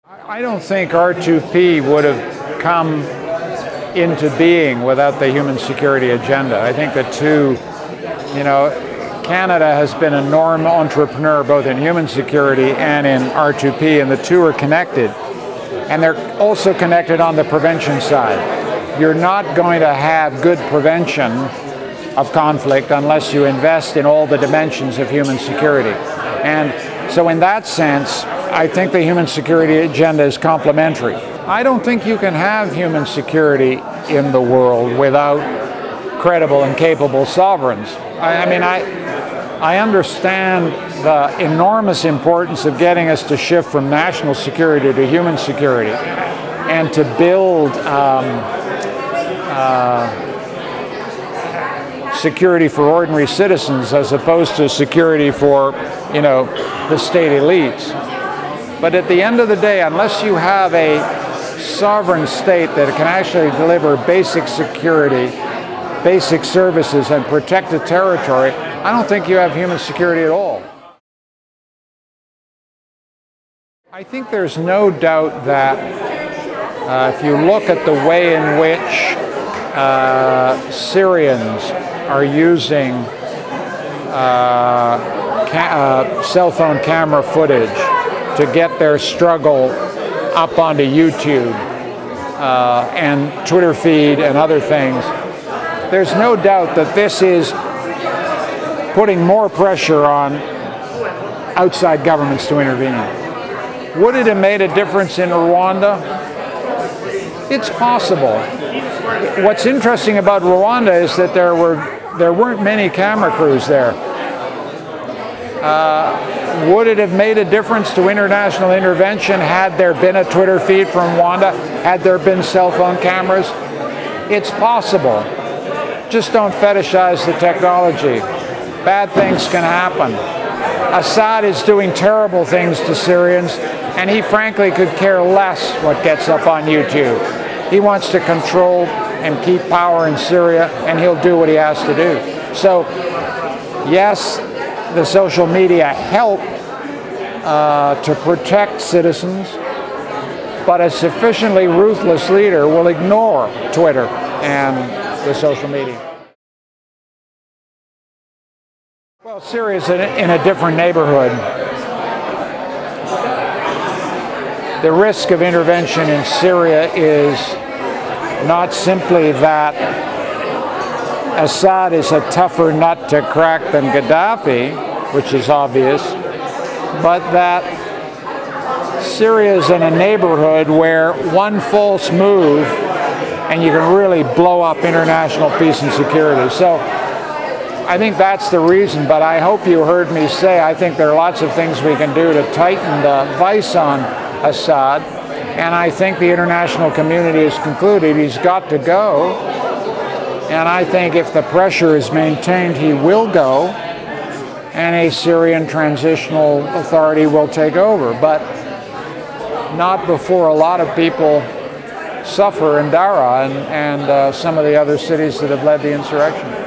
I don't think R2P would have come into being without the human security agenda. I think the two, Canada has been a enormous entrepreneur both in human security and in R2P, and the two are connected. And they're also connected on the prevention side. You're not going to have good prevention of conflict unless you invest in all the dimensions of human security. And so in that sense, I think the human security agenda is complementary. I don't think you can have human security in the world without credible and capable sovereigns. I understand the enormous importance of getting us to shift from national security to human security and to build security for ordinary citizens as opposed to security for, the state elites. But at the end of the day, unless you have a sovereign state that can actually deliver basic security, basic services, and protect the territory, I don't think you have human security at all. I think there's no doubt that if you look at the way in which Syrians are using cell phone camera footage to get their struggle up onto YouTube and Twitter feed and other things, there's no doubt that this is putting more pressure on outside governments to intervene. Would it have made a difference in Rwanda? It's possible. What's interesting about Rwanda is that there weren't many camera crews there. Would it have made a difference to international intervention had there been a Twitter feed from Rwanda? Had there been cell phone cameras? It's possible. Just don't fetishize the technology. Bad things can happen. Assad is doing terrible things to Syrians, and he frankly could care less what gets up on YouTube. He wants to control and keep power in Syria, and he'll do what he has to do. So, yes, the social media help to protect citizens, but a sufficiently ruthless leader will ignore Twitter and the social media. Well, Syria is in a different neighborhood. The risk of intervention in Syria is not simply that Assad is a tougher nut to crack than Gaddafi, which is obvious, but that Syria is in a neighborhood where one false move and you can really blow up international peace and security. So I think that's the reason, but I hope you heard me say I think there are lots of things we can do to tighten the vice on Assad, and I think the international community has concluded he's got to go, and I think if the pressure is maintained, he will go, and a Syrian transitional authority will take over, but not before a lot of people suffer in Daraa and some of the other cities that have led the insurrection.